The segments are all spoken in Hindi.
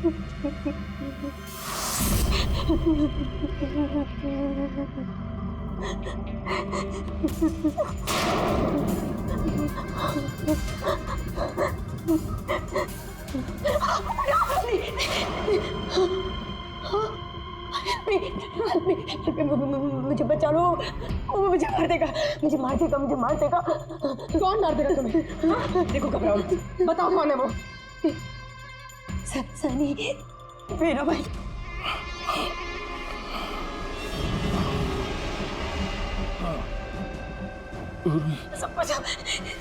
मुझे बचा लो, वो मुझे मार देगा, मुझे मार देगा, मुझे मार देगा। कौन मार देगा तुम्हें? देखो घबराओ, बताओ कौन है वो? सनी, मेरा भाई।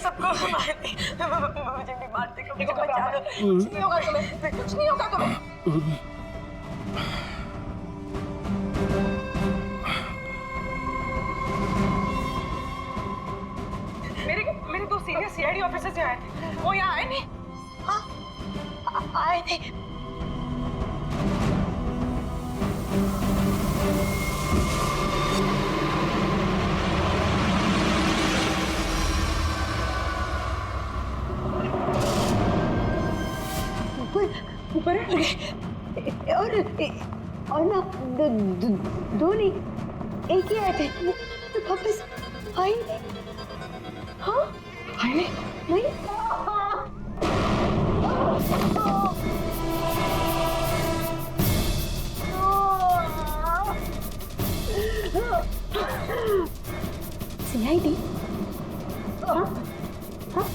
सबको मार दे, मुझे भी मार देगा, मुझे बचा लो। कुछ नहीं होगा तुम्हें, कुछ नहीं होगा तुम्हें। मेरे दो सीनियर सीआईडी ऑफिसर्स आए थे, वो यहाँ आए नहीं? हाँ, आए थे। ऊपर और ना दो नहीं, एक ही आए थे, तो वापस आए नहीं। हाँ, आए नहीं? सीआईडी? हाँ? हाँ?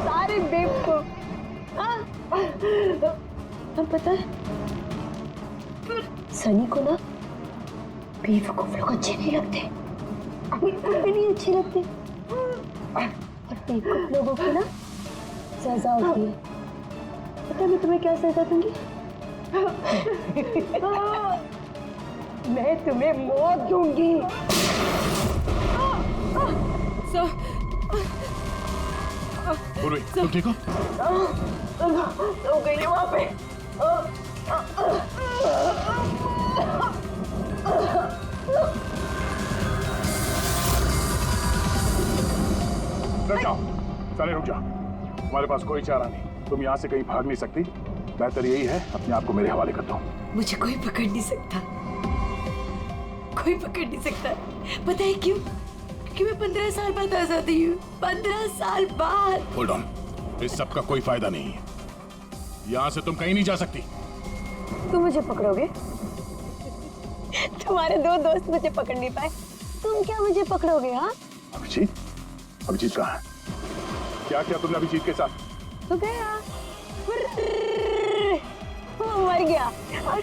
सारे बेवकूफ। अब पता है, सनी को ना बेवकूफ लोग अच्छे नहीं लगते, बिल्कुल भी नहीं अच्छे लगते। और बेवकूफ लोगों को ना सजा होती है। पता है मैं तुम्हें क्या सजा दूंगी? मैं तुम्हें मौत दूंगी। पूर्वी, तुम ठीक हो? तो गई वहां पे। रुक जाओ, सारे रुक जाओ। तुम्हारे पास कोई चारा नहीं, तुम यहाँ से कहीं भाग नहीं सकती। बेहतर यही है अपने आप को मेरे हवाले कर दो। मुझे कोई पकड़ नहीं सकता, कोई पकड़ नहीं सकता। पता है क्यों? क्योंकि मैं 15 साल बाद आजाद हुई हूँ। 15 साल बाद। होल्ड ऑन, इस सब का कोई फायदा नहीं है। यहाँ से तुम कहीं नहीं जा सकती। तुम मुझे पकड़ोगे? तुम्हारे दो दोस्त मुझे पकड़ नहीं पाए, तुम क्या मुझे पकड़ोगे? हाँ, अभिजीत, अभिजीत कहाँ है? क्या किया तुमने अभिजीत के साथ? तो गया, वो मर गया और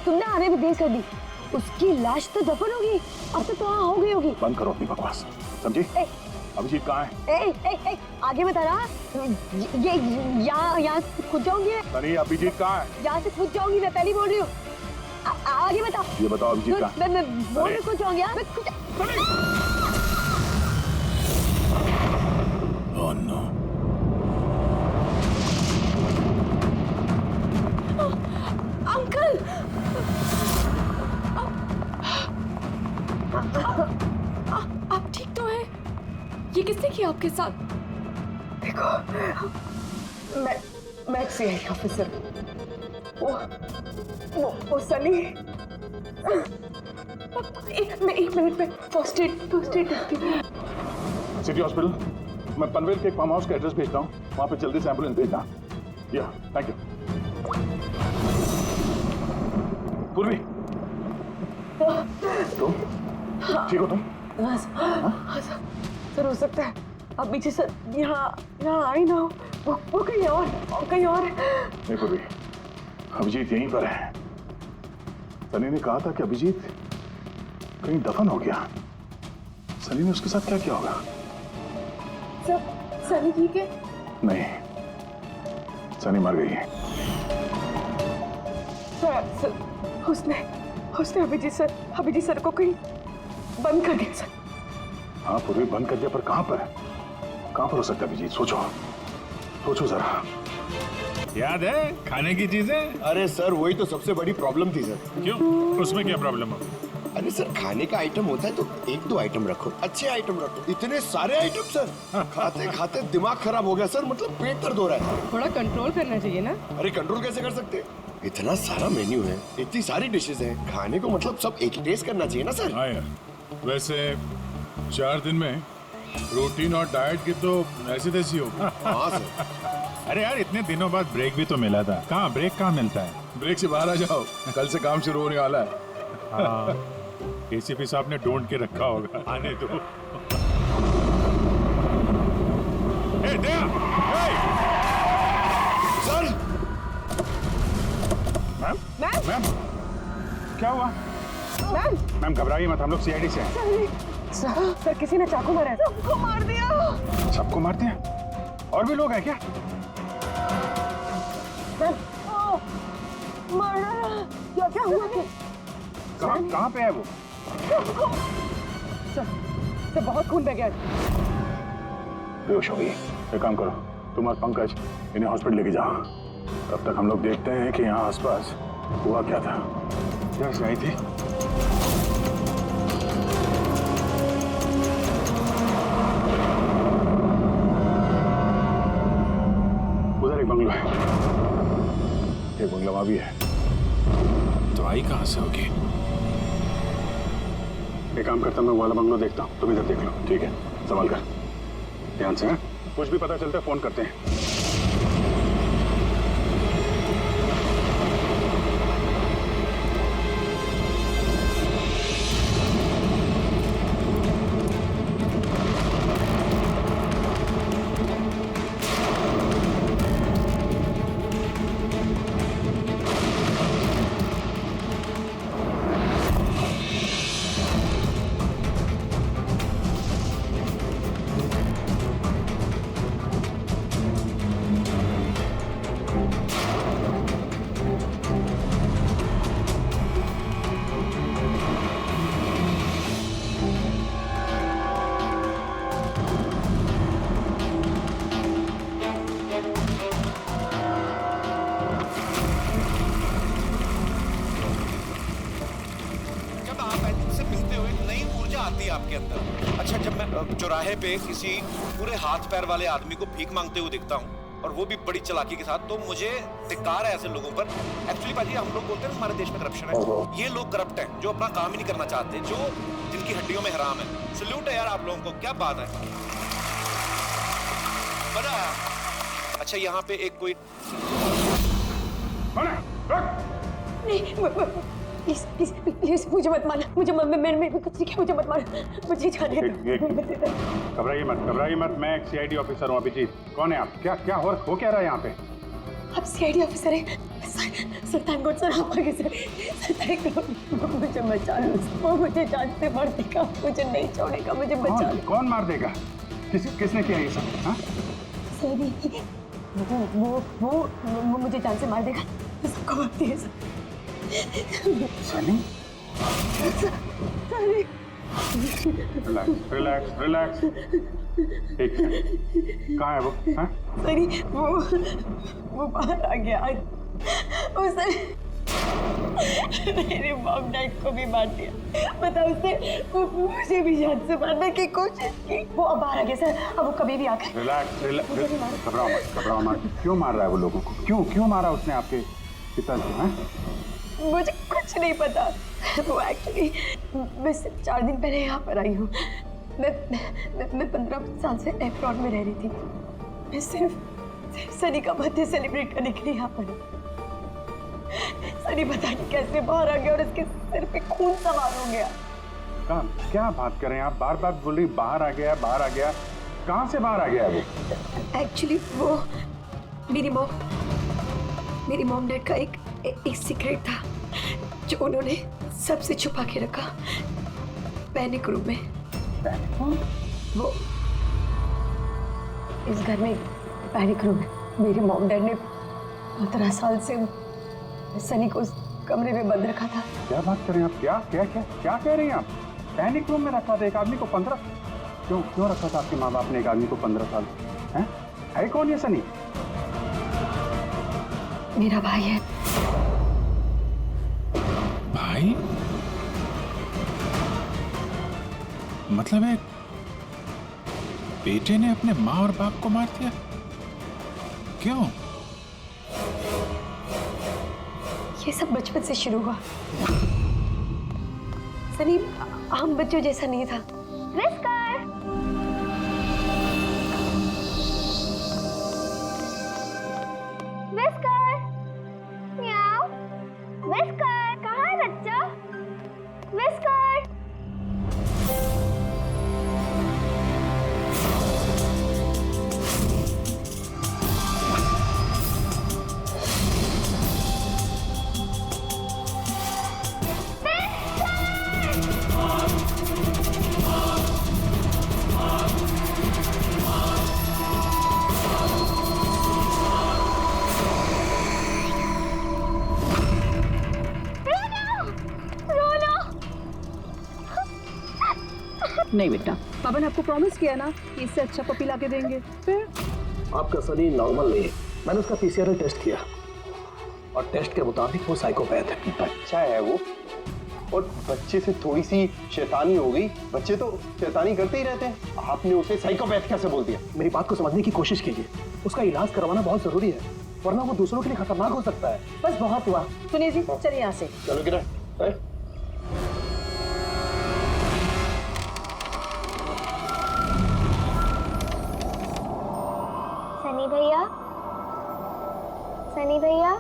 तुमने आने भी देर कर दी। उसकी लाश तो दफन होगी, अब तो वहाँ हो गई होगी। बंद करो अपनी बकवास, समझी? अभिजीत कहाँ है? आगे बता रहा, ये यहाँ से खुद जाऊंगी। सनी, अभिजीत कहाँ है? यहाँ से खुद जाऊंगी, मैं पहली बोल रही हूँ। आगे बता। ये बताओ अभिजीत कहाँ है? मैं बोल रही खुद जाऊंगी। Oh no. अंकल, आप ठीक तो हैं? ये किसने किया आपके साथ? देखो, मैं सीआईडी ऑफिसर, वो सनी। एक मिनट में फर्स्ट एड करती हूँ। सिटी हॉस्पिटल, मैं पनवेल के एक फार्म हाउस का एड्रेस भेजता हूँ, वहाँ पे जल्दी से एम्बुलेंस भेजना। या, थैंक यू। पूर्वी, तुम ठीक हो? तुम सर, हो सकता है अब पीछे सर यहाँ आई ना हो, वो कहीं और नहीं पूर्वी, अभिजीत यहीं पर है। सनी ने कहा था कि अभिजीत कहीं दफन हो गया। सनी ने उसके साथ क्या किया होगा? सनी ठीक है? नहीं, सनी मर गई है। सर, उसने अभिजीत सर को कहीं बंद कर दिया सर। हाँ पूर्वी, बंद कर दिया, पर कहाँ पर हो सकता है अभिजीत? सोचो जरा। याद है खाने की चीजें? अरे सर वही तो सबसे बड़ी प्रॉब्लम थी सर। क्यों? उसमें क्या प्रॉब्लम हो? अरे सर खाने का आइटम होता है तो एक दो आइटम रखो, अच्छे आइटम रखो, इतने सारे आइटम सर। खाते खाते दिमाग खराब हो गया सर, मतलब पेट दर्द हो रहा है। थोड़ा कंट्रोल करना चाहिए ना। अरे कंट्रोल कैसे कर सकते? इतना सारा मेन्यू है, इतनी सारी डिशेज हैं, खाने को मतलब सब एक ही टेस्ट करना चाहिए ना सर। हाँ यार, वैसे 4 दिन में रूटीन और डाइट की तो ऐसी तैसी हो। हाँ सर। अरे यार इतने दिनों बाद ब्रेक भी तो मिला था, कहाँ ब्रेक कहाँ मिलता है? ब्रेक से बाहर आ जाओ, कल से काम शुरू होने वाला है। हाँ, एसीपी साहब ने ढूंढ के रखा होगा, आने दो। ए, दया! ए! सर मैम मैम मैम क्या हुआ? मैम मैम घबराइए मत, हम लोग सीआईडी से हैं। सर किसी ने चाकू मारा है। सबको मार दिया। सबको मारते हैं? और भी लोग हैं क्या? मैम मारा। क्या हुआ? कहाँ पे है वो? सर बहुत खून बह गया। बेहोश हो गई। एक काम करो, तुम और पंकज इन्हें हॉस्पिटल लेके जाओ। तब तक हम लोग देखते हैं कि यहाँ आसपास हुआ क्या था। क्या से आई थी? उधर एक बंगला है, एक बंगला वहां भी है। तो आई कहाँ से होगी? एक काम करता हूं, मैं वो वाला बंगलो देखता हूँ, तुम इधर देख लो। ठीक है, संभाल कर, ध्यान से। कुछ भी पता चलता है फोन करते हैं। आपके अंदर। अच्छा, जब मैं चौराहे पे किसी पूरे हाथ पैर वाले आदमी को भीख मांगते हुए दिखता हूँ और वो भी बड़ी चालाकी के साथ, तो मुझे धिक्कार है ऐसे लोगों पर। एक्चुअली पाजी, हम लोग बोलते हैं हमारे देश में करप्शन है, ये लोग करप्ट हैं जो अपना काम ही नहीं करना चाहते, जो जिनकी हड्डियों में हराम है। सल्यूट है यार आप लोगों को, क्या बात है, मजा आया। अच्छा, यहाँ पे एक कोई प्लीज प्लीज प्लीज मुझे मत मारना, मुझे मैंने कुछ नहीं किया, मुझे मत मारना, मुझे जाने दो। घबराइए मत, मैं एक सीआईडी ऑफिसर हूँ। अभिजीत, कौन है आप? क्या हो क्या रहा है यहाँ पे? आप सीआईडी ऑफिसर हैं? सुल्तानकोट सर, आप आगे सर। मुझे बचा लो, वो मुझे जान से मार देगा, मुझे नहीं छोड़ेगा, मुझे बचा लो। कौन मार देगा? किसने किया ये सब? हाँ? सर, वो मुझे जान से मार देगा, सबको मारती है सर। सनी? रिलैक्स। ठीक है, कहाँ है वो? हाँ? सरी, वो बाहर आ गया। वो सर मेरे मॉम डैड को भी मार दिया, पता उसने मुझे भी जान से मारने की कोशिश की। वो अब बाहर आ गया सर, अब वो कभी भी आकर। रिलैक्स, घबराओ मत। क्यों मार रहा है वो लोगों को? क्यों मारा उसने आपके पिताजी को? मुझे कुछ नहीं पता। वो एक्चुअली मैं सिर्फ 4 दिन पहले यहाँ पर आई हूँ। मैं 15 साल से एफ्रॉन में रह रही थी। मैं सिर्फ सनी का बर्थडे सेलिब्रेट करने के लिए यहाँ पर हूँ। सनी पता नहीं कैसे बाहर आ गया और इसके सिर पे खून सवार हो गया। क्या बात कर रहे हैं आप? बार बोल रही बाहर आ गया। कहाँ से बाहर आ गया वो? एक्चुअली वो मेरी मॉम डैड का एक सीक्रेट था जो उन्होंने सबसे छुपा के रखा, पैनिक रूम में। वो इस घर में पैनिक रूम है। मेरे मॉम डैड ने 15 साल से सनी को उस कमरे में बंद रखा था। क्या बात कर रहे हैं आप? क्या कह रही हैं आप? पैनिक रूम में रखा था एक आदमी को 15? क्यों रखा था आपके माँ बाप ने एक आदमी को 15 साल? है कौन ये सनी? मेरा भाई है। भाई? मतलब है बेटे ने अपने माँ और बाप को मार दिया? क्यों? ये सब बचपन से शुरू हुआ। सनी आम बच्चों जैसा नहीं था। विस्कर! विस्कर! म्याऊ! विस्कर! कहाँ है बच्चा? विस्कर! नहीं बेटा, पापा ने आपको प्रॉमिस किया ना कि इससे अच्छा पपी ला के देंगे। फिर आपका सनी नॉर्मल नहीं है। मैंने उसका पीसीआर टेस्ट किया और टेस्ट के मुताबिक वो साइकोपैथ है। बच्चा है वो, और बच्चे से थोड़ी सी शैतानी हो गई। बच्चे तो शैतानी करते ही रहते हैं, आपने उसे साइकोपैथ कैसे बोल दिया? मेरी बात को समझने की कोशिश कीजिए। उसका इलाज करवाना बहुत जरूरी है, वरना वो दूसरों के लिए खतरनाक हो सकता है। बस बहुत हुआ। सुनिए जी, चलिए यहाँ से। चलो किरण। सनी भैया, सनी भैया,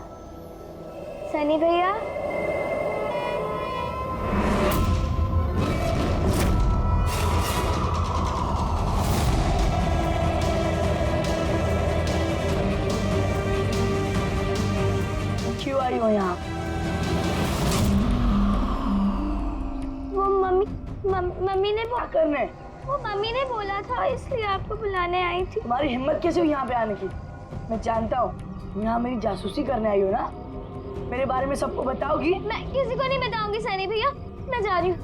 सनी भैया। क्यों आई हो यहाँ? वो मम्मी ने करने वो मम्मी ने बोला था, इसलिए आपको बुलाने आई थी। तुम्हारी हिम्मत कैसे हुई यहाँ पे आने की? मैं जानता हूँ यहाँ मेरी जासूसी करने आई हो ना। मेरे बारे में सबको बताओगी? मैं किसी को नहीं बताऊंगी सनी भैया, मैं जा रही हूँ।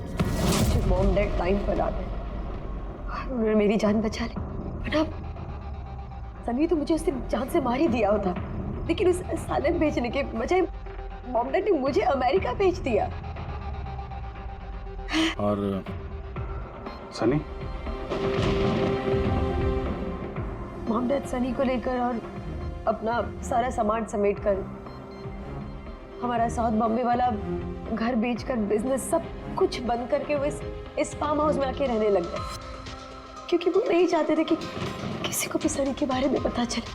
मॉम डैड टाइम पर आते, उन्होंने मेरी जान बचा ली। बेटा सनी तो मुझे उसने जान से मार ही दिया होता, लेकिन उस सालन भेजने के बजाय मॉम डैड ने मुझे अमेरिका भेज दिया। और सनी? मॉम डैड सनी को लेकर और अपना सारा सामान समेट कर हमारा साउथ बॉम्बे वाला घर बेचकर बिजनेस सब कुछ बंद करके वो इस फार्म हाउस में आके रहने लग गए, क्योंकि वो नहीं चाहते थे कि किसी को भी सनी के बारे में पता चले।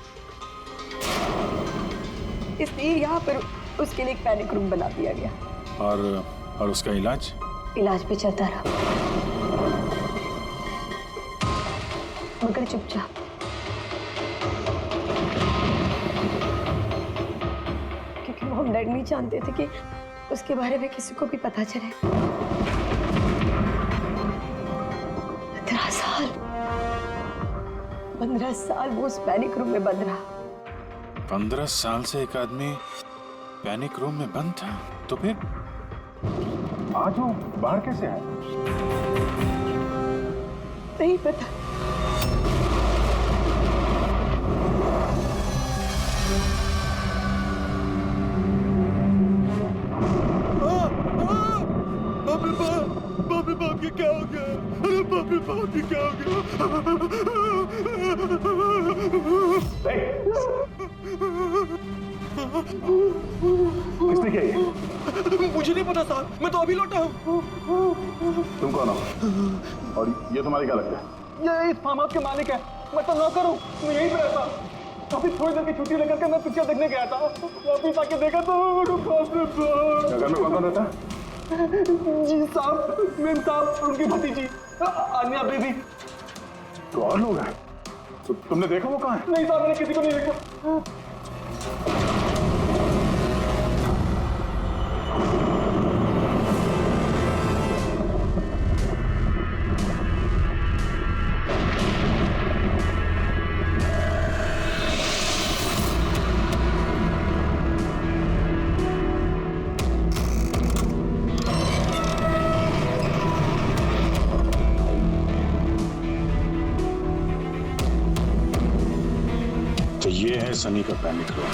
इसलिए यहाँ पर उसके लिए एक पैनिक रूम बना दिया गया। और उसका इलाज? इलाज भी चलता रहा, मगर चुपचाप। क्योंकि मॉम डैड नहीं जानते थे कि उसके बारे में किसी को भी पता चले। 15 साल वो उस पैनिक रूम में बंद रहा। 15 साल से एक आदमी पैनिक रूम में बंद था, तो फिर आज वो बाहर कैसे आए? नहीं पता। बाप के क्या हो गया? अरे बाप के क्या हो गया? किसने किया ये? मुझे नहीं पता साहब, मैं तो अभी लौटा हूँ। तुम कौन हो? और ये तुम्हारी क्या लगता है? ये इस फार्म हाउस के मालिक है। मैं तो नौकर हूँ, मैं यहीं पे रहता। काफी थोड़ी देर की छुट्टी लेकर के मैं पिक्चर देखने गया था। वापिस आके देखा तो घर में कौन रहता है? जी साहब, मेम साहब, उनकी भतीजी आन्या बेबी। तो और लोग हैं? तो तुमने देखा वो कहाँ है? नहीं साहब, मैंने किसी को नहीं देखा। तो ये है सनी का पैनिक रूम।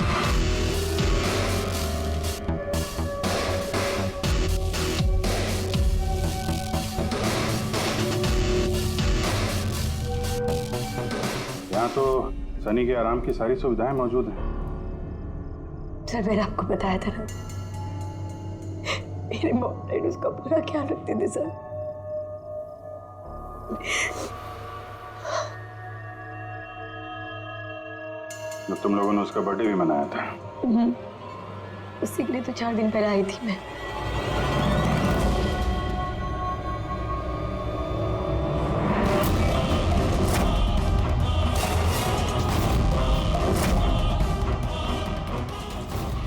यहाँ तो सनी के आराम की सारी सुविधाएं मौजूद हैं। सर मैंने आपको बताया था ना, मेरे मॉम डैड उसका पूरा ख्याल रखते थे सर। तो तुम लोगों ने उसका बर्थडे भी मनाया था। उसी के लिए तो 4 दिन पहले आई थी मैं।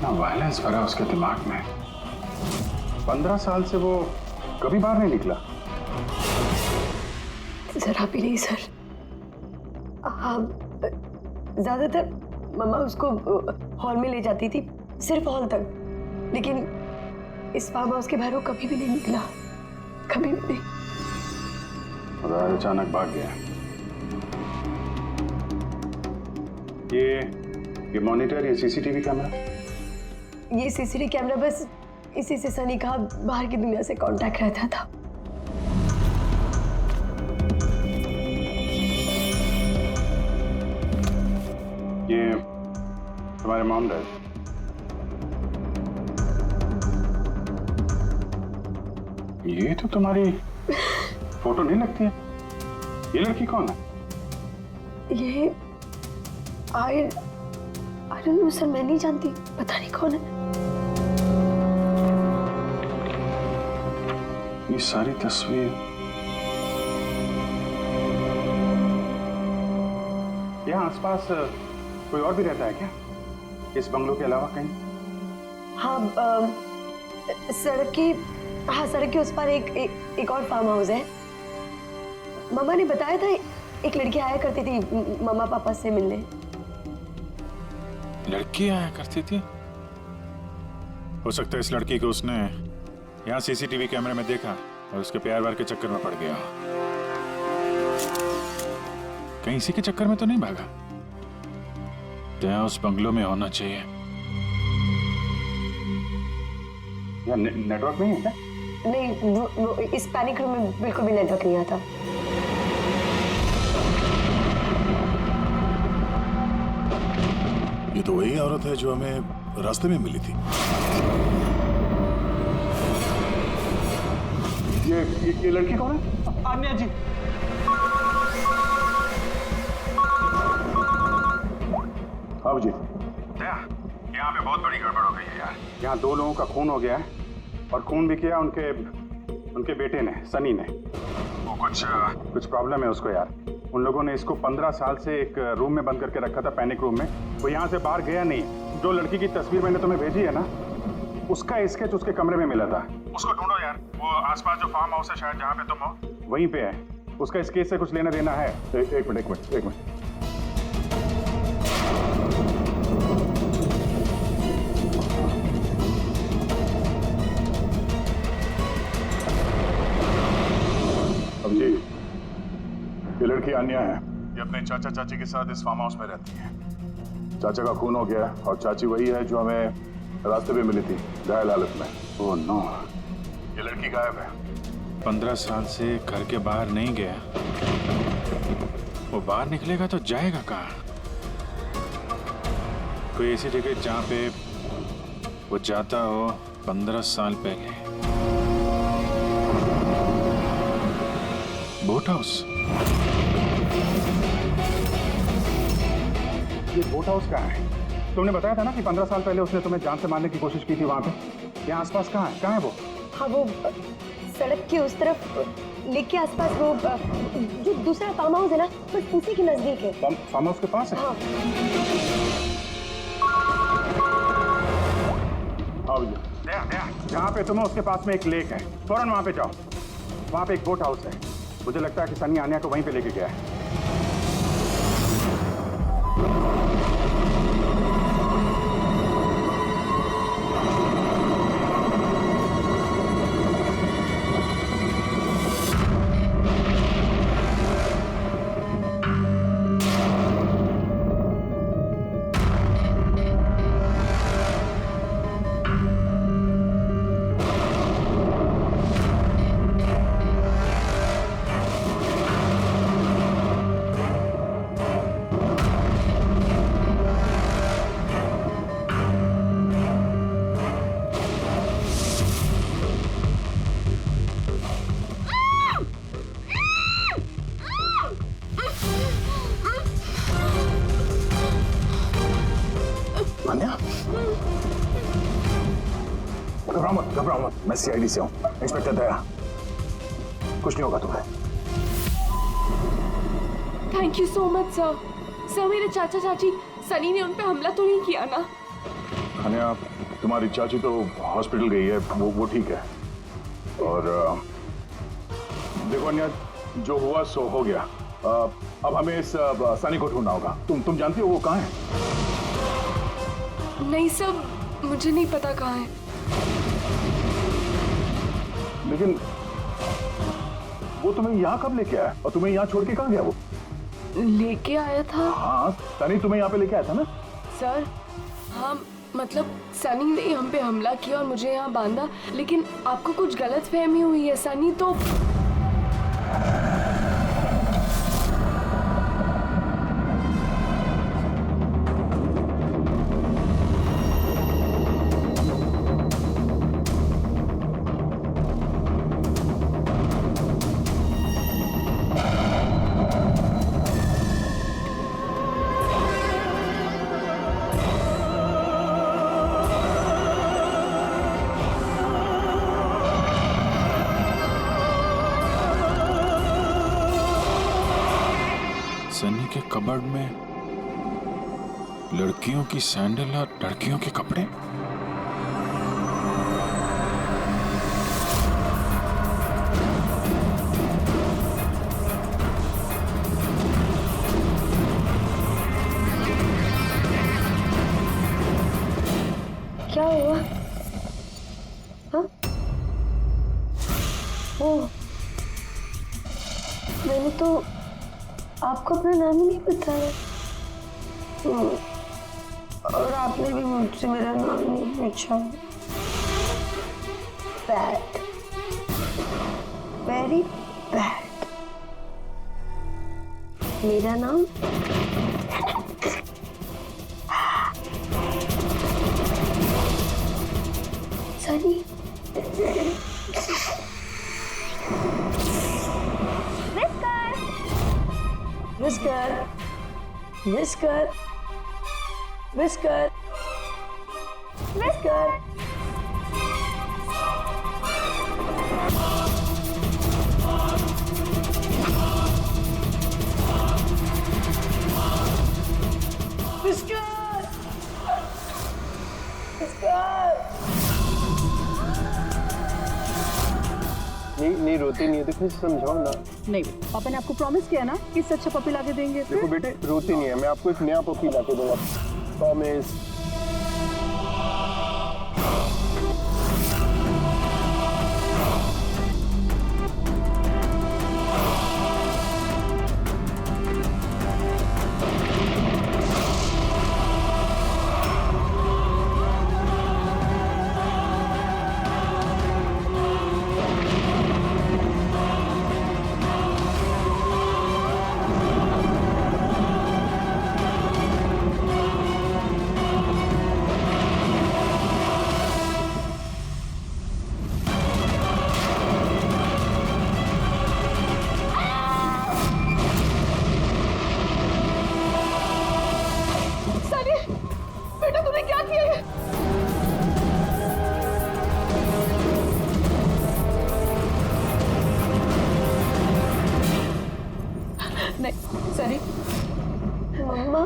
ना वायलेंस भरा उसके दिमाग में। 15 साल से वो कभी बाहर नहीं निकला। जरा भी नहीं सर। हाँ, ज्यादातर मम्मा उसको हॉल में ले जाती थी, सिर्फ हॉल तक, लेकिन इस फार्म हाउस के बाहर वो कभी भी नहीं निकला, कभी भी नहीं। और अचानक भाग गया। ये मॉनिटर, ये सीसीटीवी कैमरा, ये सीसीटीवी कैमरा बस इसी से सनी का बाहर की दुनिया से कांटेक्ट रहता था। ये तुम्हारे मॉम डैड। ये तो तुम्हारी फोटो नहीं लगती है। ये लड़की कौन है? ये आई डोंट नो सर, मैं नहीं जानती, पता नहीं कौन है। ये सारी तस्वीर, यहाँ आसपास कोई और भी रहता है क्या, इस बंगलों के अलावा कहीं? हाँ, सड़क के उस पर एक और फार्म हाउस है। मम्मा ने बताया था एक लड़की आया करती थी मम्मा पापा से मिलने। लड़की आया करती थी? हो सकता है इस लड़की को उसने यहाँ सीसीटीवी कैमरे में देखा और उसके प्यार वार के चक्कर में पड़ गया। कहीं इसी के चक्कर में तो नहीं भागा? तो यहाँ उस बंगलो में होना चाहिए। यहाँ नेटवर्क नहीं है क्या? नहीं, वो इस पैनिक रूम में बिल्कुल भी नेटवर्क नहीं आता। ये तो वही औरत है जो हमें रास्ते में मिली थी। ये लड़की कौन है? आन्या जी। हाँ जी। यहाँ पे बहुत बड़ी गड़बड़ हो गई है यार। यहाँ 2 लोगों का खून हो गया है और खून भी किया उनके बेटे ने, सनी ने। वो कुछ प्रॉब्लम है उसको यार। उन लोगों ने इसको 15 साल से एक रूम में बंद करके रखा था, पैनिक रूम में। वो यहाँ से बाहर गया नहीं। जो लड़की की तस्वीर मैंने तुम्हें भेजी है ना, उसका स्केच उसके कमरे में मिला था। उसको ढूंढो यार। वो आसपास जो फार्म हाउस है शायद जहाँ पे तुम हो, वहीं पे है। उसका स्केच से कुछ लेना देना है। एक मिनट। अब जी, ये लड़की आन्या है। ये अपने चाचा चाची के साथ इस फार्म हाउस में रहती है। चाचा का खून हो गया और चाची वही है जो हमें रास्ते पे मिली थी, घायल हालत में। ओह नो, ये लड़की गायब है। 15 साल से घर के बाहर नहीं गया। वो बाहर निकलेगा तो जाएगा कहाँ? कोई ऐसी जगह जहाँ पे वो जाता हो 15 साल पहले। Boat house. ये बोट हाउस कहाँ है? तुमने बताया था ना कि 15 साल पहले उसने तुम्हें जान से मारने की कोशिश की थी वहाँ पे। यहाँ आसपास कहाँ है? कहाँ है वो? हाँ, वो सड़क के उस तरफ लेक के आसपास, वो जो दूसरा फार्म हाउस है ना, बस उसी के नजदीक है। फार्म हाउस के पास है? हाँ। हाँ भैया, जहाँ पे तुम हो उसके पास में एक लेक है, फौरन वहाँ पे जाओ। वहाँ पे एक बोट हाउस है। मुझे लगता है कि सनी आन्या को वहीं पे लेके गया है। अनन्या घबराओ मत, मैं सीआईडी से हूँ, इंस्पेक्टर दया। कुछ नहीं होगा तुम्हें। Thank you so much sir. Sir मेरे चाचा चाची सनी ने उन पे हमला तो नहीं किया ना? अनन्या तुम्हारी चाची तो हॉस्पिटल गई है, वो ठीक है। और देखो अनन्या, जो हुआ सो हो गया। अब हमें इस सनी को ढूंढना होगा। तुम जानती हो वो कहाँ है? नहीं सर, मुझे नहीं पता कहाँ है। लेकिन वो तुम्हें यहाँ कब लेके आया और तुम्हें यहाँ छोड़ के कहाँ गया वो? लेके आया था। हाँ, सनी तुम्हें यहाँ पे लेके आया था ना? सर हाँ, मतलब सनी ने हम पे हमला किया और मुझे यहाँ बांधा, लेकिन आपको कुछ गलत फहमी हुई है। सनी तो सनी के कबर्ड में लड़कियों की सैंडल और लड़कियों के कपड़े। क्या हुआ? हाँ? ओह, मैंने तो आपको अपना नाम ही नहीं बताया। और आपने भी मुझसे मेरा नाम नहीं पूछा। Bad, very bad. मेरा नाम Sunny. Whisker, whisker, whisker, whisker. Whisker, whisker. नहीं रोती नहीं है तो कुछ समझाओ ना। नहीं, पापा ने आपको प्रॉमिस किया ना कि इससे अच्छा पपी लाके देंगे। देखो बेटे, रोती नहीं है, मैं आपको एक नया पपी लाके दूंगा, promise. Sunny, mama,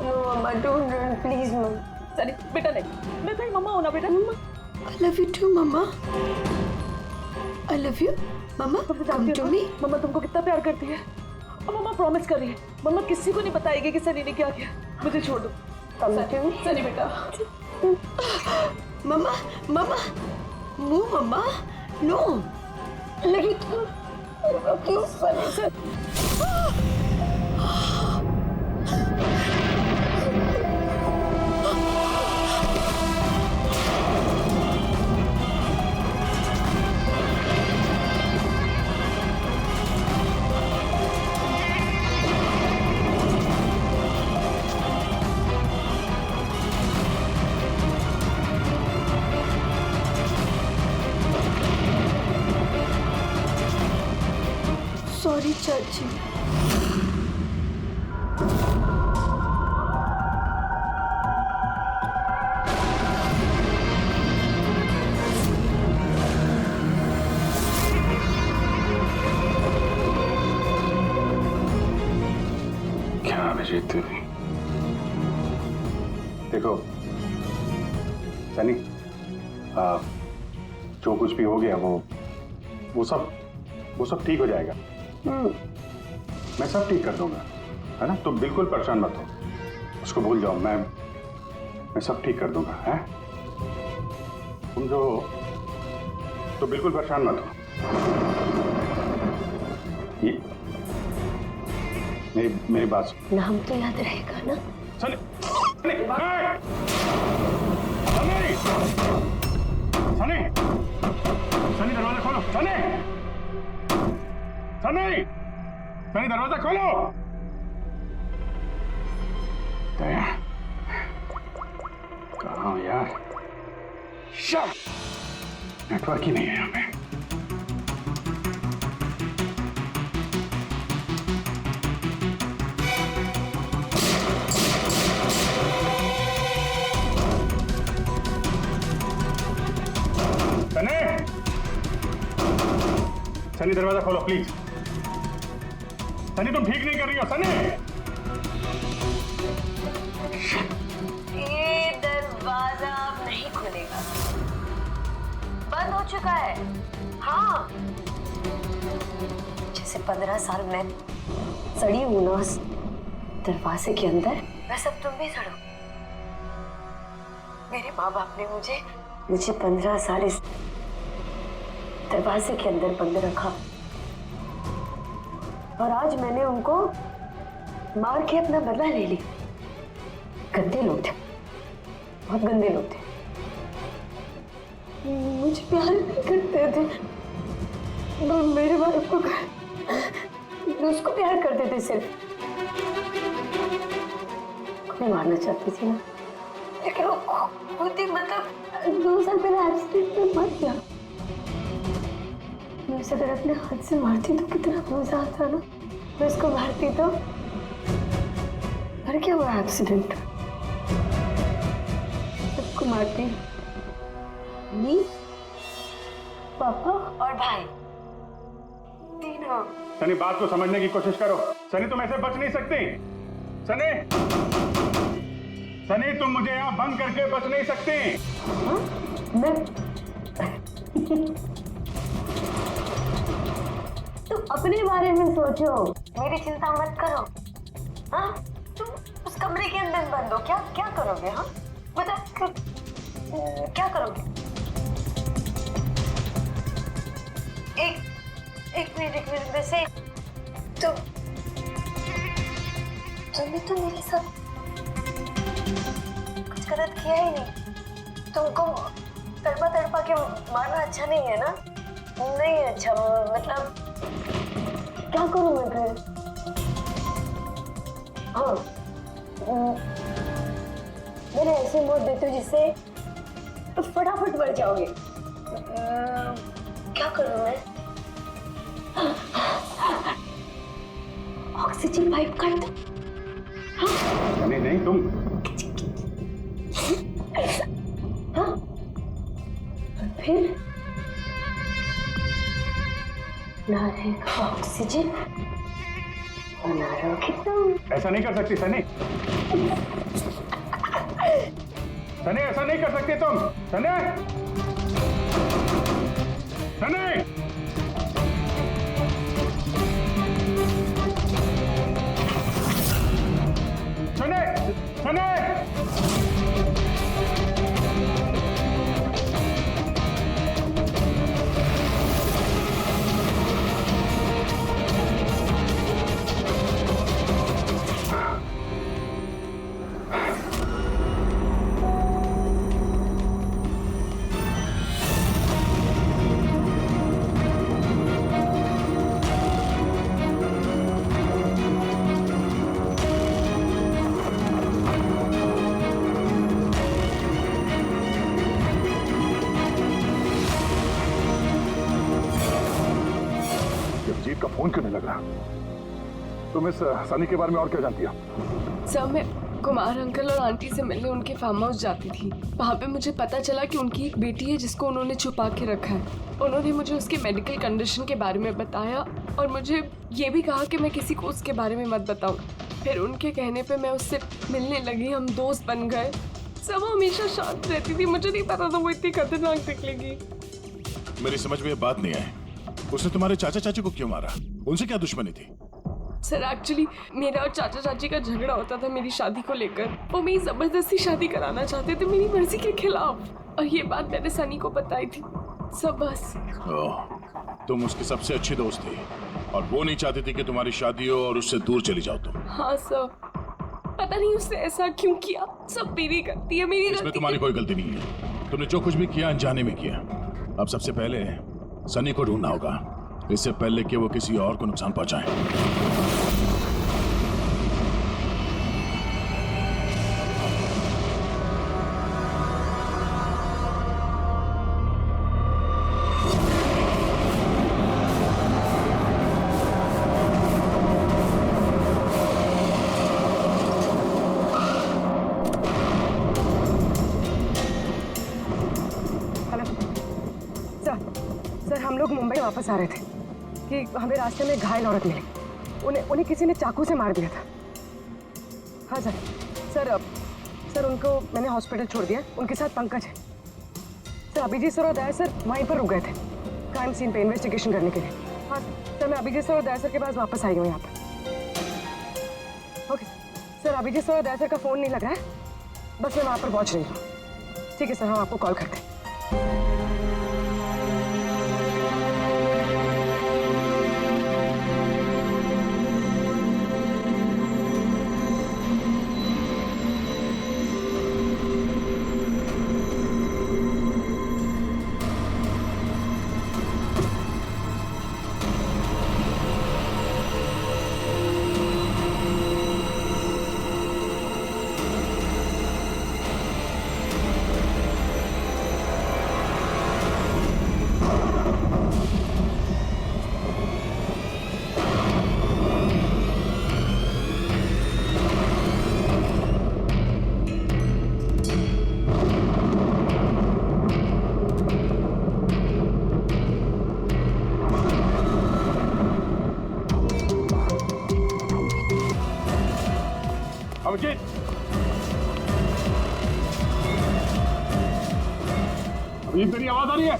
no mama, don't run please mama. Sunny बेटा नहीं, मैं तेरी मम्मा हूं ना बेटा। I love you too mamma. I love you mamma, come to me। मम्मा तुमको कितना प्यार करती है और मम्मा प्रॉमिस कर रही है मम्मा किसी को नहीं बताएगी कि सनी ने क्या किया। मुझे छोड़ दो। Come to me। सनी बेटा। मम्मा, मम्मा, नो मम्मा, नो। लगी तो क्यों सनी से? सॉरी चाची। क्या अभिजीत, देखो सनी, जो कुछ भी हो गया वो सब ठीक हो जाएगा। मैं सब ठीक कर दूंगा, है ना? तुम बिल्कुल परेशान मत हो, उसको भूल जाओ। मैं सब ठीक कर दूंगा, है? तुम जो तो बिल्कुल परेशान मत हो। ये मेरी बात सुन। नाम तो याद रहेगा ना? सनी, सनी, सनी, सनी, सनी दरवाजा खोलो। सनी, सनी, सनी दरवाजा खोलो। दया, कहाँ हो यार? नेटवर्क ही नहीं है यहाँ पे। सनी, सनी दरवाजा खोलो प्लीज। सनी तुम ठीक नहीं कर रही हो। सनी, ये दरवाजा अब नहीं खुलेगा, बंद हो चुका है। हाँ, जैसे 15 साल में सड़ी हूं ना उस दरवाजे के अंदर, वैसे अब तुम भी सड़ो। मेरे माँ बाप ने मुझे 15 साल इस दरवाजे के अंदर बंद रखा, और आज मैंने उनको मार के अपना बदला ले लिया। गंदे लोग थे, बहुत गंदे लोग थे, मुझे प्यार नहीं करते थे। वो मेरे बाप को उसको प्यार करते थे सिर्फ। मैं मारना चाहती थी ना, लेकिन वो खुद ही मतलब 2 साल पहले एक्सीडेंट में मर गया। मैं उसे अगर अपने हाथ से मारती तो कितना मजा आता ना। मैं उसको मारती तो मर गया वो एक्सीडेंट। सबको मारती, मम्मी, पापा और भाई, तीनों। सनी बात को समझने की कोशिश करो। सनी तुम ऐसे बच नहीं सकती। सनी, सनी तुम मुझे यहाँ बंद करके बच नहीं सकती। मैं तुम अपने बारे में सोचो, मेरी चिंता मत करो। हाँ, तुम उस कमरे के अंदर बंद हो। क्या करोगे? हाँ, मतलब क्या करोगे? एक मिनट वैसे तुमने तो मेरे साथ कुछ गलत किया ही नहीं। तुमको तड़पा के मारना अच्छा नहीं है ना? नहीं अच्छा, मतलब क्या करूं मैं फिर? हाँ, मैंने ऐसी मौत देती हूँ जिससे तो फटाफट मर जाओगे। क्या करूं मैं? ऑक्सीजन पाइप काट दो। हाँ? नहीं तुम। हाँ? फिर ना रहेगा ऑक्सीजन और ना रहोगे तुम। ऐसा नहीं कर सकती सनी। सनी ऐसा नहीं कर सकती तुम। सनी, सनी, सनी, सनी। जीत का फोन क्यों नहीं लग रहा? तुम इस सनी के बारे में और क्या जानती हो? सर, मैं कुमार अंकल और आंटी से मिलने उनके फार्म हाउस जाती थी। वहाँ पे मुझे पता चला कि उनकी एक बेटी है जिसको उन्होंने छुपा के रखा है। उन्होंने मुझे उसके मेडिकल कंडीशन के बारे में बताया और मुझे ये भी कहा कि मैं किसी को उसके बारे में मत बताऊं। फिर उनके कहने पे मैं उससे मिलने लगी, हम दोस्त बन गए। सब हमेशा शांत रहती थी, मुझे नहीं पता था वो इतनी खतरनाक निकलेगी। मेरी समझ में ये बात नहीं आई, उसने तुम्हारे चाचा चाची को क्यों मारा? उनसे क्या दुश्मनी थी? सर एक्चुअली मेरा और चाचा चाची का झगड़ा होता था मेरी शादी को लेकर। वो मेरी जबरदस्ती शादी कराना चाहते थे मेरी मर्जी के खिलाफ, और ये बात मैंने सनी को बताई थी। सब बस। तुम उसकी सबसे अच्छी दोस्त थी और वो नहीं चाहती थी कि तुम्हारी शादी हो और उससे दूर चली जाओ तुम। हाँ सर, पता नहीं उसने ऐसा क्यों किया। सब मेरी गलती है, मेरी इसमें गलती तुम्हारी कोई गलती नहीं है। तुमने जो कुछ भी किया अनजाने में किया। अब सबसे पहले सनी को ढूंढना होगा, इससे पहले कि वो किसी और को नुकसान पहुंचाए। सर हम लोग मुंबई वापस आ रहे थे कि हमें रास्ते में घायल औरत मिली। उन्हें किसी ने चाकू से मार दिया था। हाँ सर उनको मैंने हॉस्पिटल छोड़ दिया। उनके साथ पंकज है। सर अभिजीत सर और दया सर वहीं पर रुक गए थे क्राइम सीन पे इन्वेस्टिगेशन करने के लिए। हाँ सर मैं अभिजीत सर और दया सर के पास वापस आई हूँ यहाँ पर। ओके सर अभिजीत सर और दया सर का फ़ोन नहीं लग रहा है, बस मैं वहाँ पर पहुँच रही हूँ। ठीक है सर, हम आपको कॉल करते हैं। अभिजीत, अभिजीत तेरी आवाज आ रही है?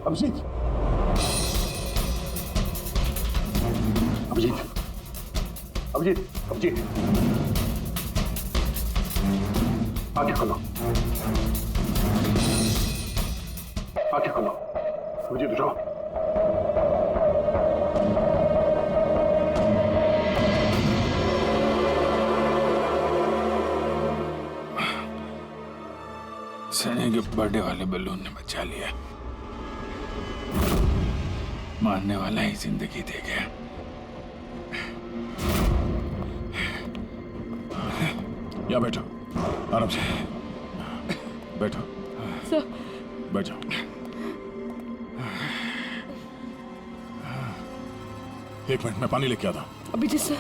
अभिजीत, अभिजीत, अभिजीत, अभिजीत, अभिजीत, आंखें खोलो, आंखें खोलो, अभिजीत उठो। सनी के बर्थडे वाले बलून ने बचा लिया, मारने वाला ही जिंदगी दे गया। यहाँ बैठो, आराम से बैठो। सर बैठो। एक मिनट, मैं पानी लेके आता हूँ। अभिजीत सर,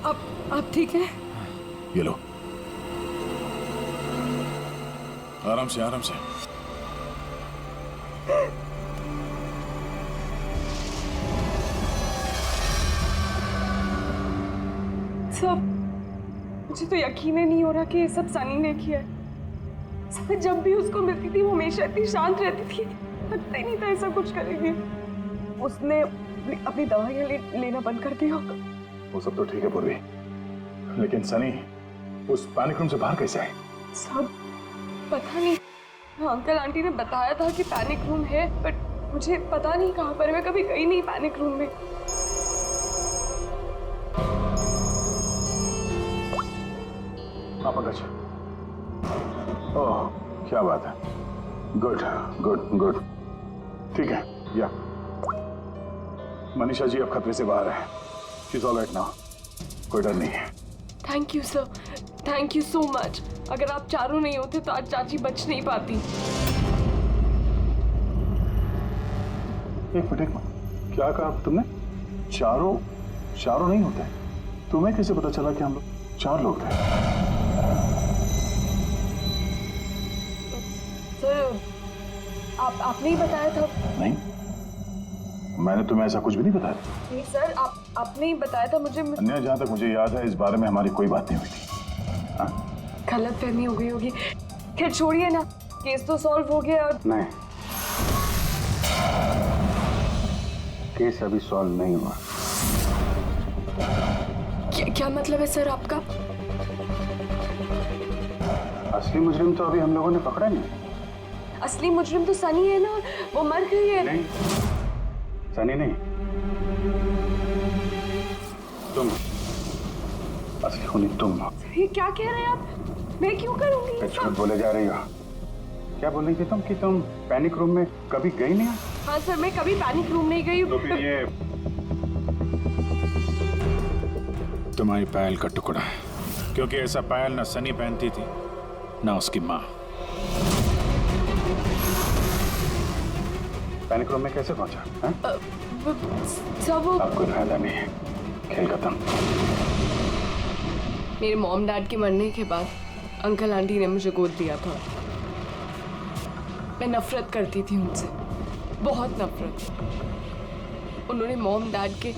आप ठीक हैं? ये लो, आराम से आराम से। सब मुझे तो यकीन ही नहीं हो रहा कि ये सब सनी ने किया है। सब जब भी उसको मिलती थी वो हमेशा इतनी शांत रहती थी, लगता ही नहीं था ऐसा कुछ करेगी। उसने अपनी दवाइयाँ लेना बंद कर दिया होगा। वो सब तो ठीक है पूर्वी, लेकिन सनी उस पैनिक रूम से बाहर कैसे आए? सब पता नहीं। अंकल आंटी ने बताया था कि पैनिक रूम है, बट मुझे पता नहीं कहाँ पर है। मैं कभी गई नहीं पैनिक रूम में। हाँ पंकज, ओह क्या बात है, गुड गुड गुड, ठीक है। या मनीषा जी अब खतरे से बाहर है। She is all right now, कोई डर नहीं है। Thank you sir, thank you so much. अगर आप चारों नहीं होते तो आज चाची बच नहीं पाती। एक मिनट क्या कहा तुमने? चारों नहीं होते? तुम्हें कैसे पता चला कि हम लोग 4 लोग थे? सर आपने ही बताया था। नहीं, मैंने तुम्हें ऐसा कुछ भी नहीं बताया। नहीं सर, आपने ही बताया था मुझे। अन्य, जहां तक मुझे याद है इस बारे में हमारी कोई बात नहीं हुई थी। हाँ? गलतफहमी हो गई होगी। खैर छोड़िए ना, केस तो सॉल्व हो गया। और नहीं, केस अभी सॉल्व नहीं हुआ। क्या मतलब है सर आपका? असली मुजरिम तो अभी हम लोगों ने पकड़ा नहीं। असली मुजरिम तो सनी है ना, वो मर गई है। नहीं, सनी नहीं, तुम असली खूनी तुम हो। ये क्या कह रहे हैं आप? मैं क्यों करूंगी? झूठ बोले जा रही हो। क्या बोल रही थी तुम कि तुम पैनिक रूम में कभी गई नहीं? हाँ सर, मैं कभी पैनिक रूम नहीं गई। तो फिर ये तुम्हारी पायल का टुकड़ा है, क्योंकि ऐसा पायल ना सनी पहनती थी ना उसकी माँ। पैनिक रूम में कैसे पहुंचा? सब वो अब कोई फायदा नहीं है, खेल खत्म। मेरे मॉम डैड के मरने के बाद अंकल आंटी ने मुझे गोद लिया था। मैं नफरत करती थी उनसे, बहुत नफरत। उन्होंने मॉम डैड के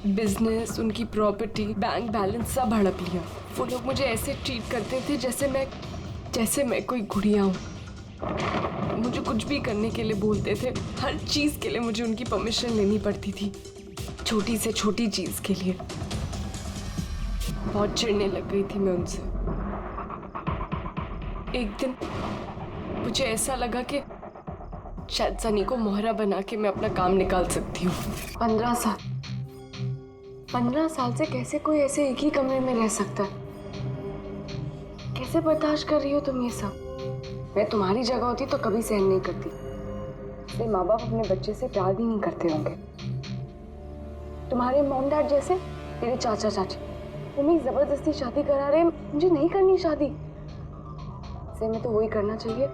बिजनेस, उनकी प्रॉपर्टी, बैंक बैलेंस सब हड़प लिया। वो लोग मुझे ऐसे ट्रीट करते थे जैसे मैं कोई गुड़िया हूँ। मुझे कुछ भी करने के लिए बोलते थे, हर चीज़ के लिए मुझे उनकी परमिशन लेनी पड़ती थी, छोटी से छोटी चीज़ के लिए। बहुत चिढ़ने लग गई थी मैं उनसे। एक दिन मुझे ऐसा लगा कि शायद सनी को मोहरा बना के मैं अपना काम निकाल सकती हूँ। 15 साल से कैसे कोई ऐसे एक ही कमरे में रह सकता है? कैसे बर्दाश्त कर रही हो तुम ये सब? मैं तुम्हारी जगह होती तो कभी सहन नहीं करती। इसलिए माँ बाप अपने बच्चे से प्यार भी नहीं करते होंगे। तुम्हारे मॉम डैड जैसे मेरे चाचा चाची, वो मेरी जबरदस्ती शादी करा रहे। मुझे नहीं करनी शादी। इसलिए मैं तो वही करना चाहिए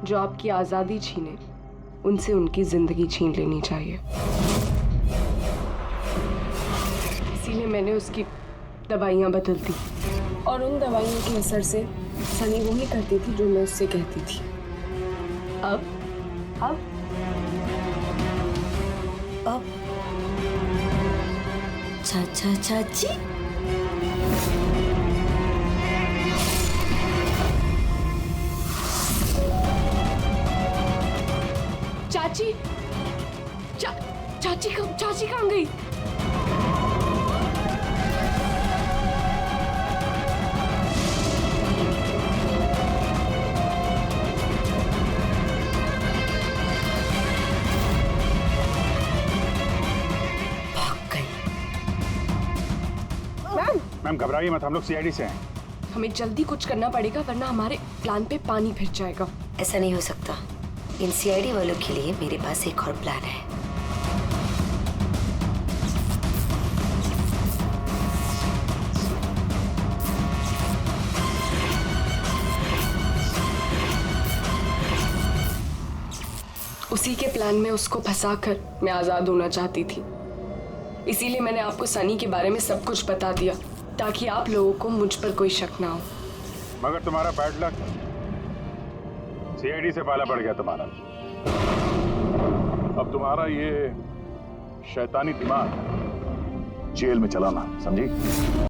जो आपकी आज़ादी छीने, उनसे उनकी जिंदगी छीन लेनी चाहिए। इसीलिए मैंने उसकी दवाइयाँ बदल दी, और उन दवाइयों के असर से सनी वही करती थी जो मैं उससे कहती थी। अब चाची चाची कहाँ गई? मैम घबराइए मत, हम लोग सीआईडी से हैं। हमें जल्दी कुछ करना पड़ेगा, वरना हमारे प्लान पे पानी फिर जाएगा। ऐसा नहीं हो सकता। इन सीआईडी वालों के लिए मेरे पास एक और प्लान है। उसी के प्लान में उसको फंसाकर मैं आजाद होना चाहती थी। इसीलिए मैंने आपको सनी के बारे में सब कुछ बता दिया, ताकि आप लोगों को मुझ पर कोई शक ना हो। मगर तुम्हारा बैड लक, सीआईडी से पाला पड़ गया तुम्हारा। अब तुम्हारा ये शैतानी दिमाग जेल में चलाना, समझी?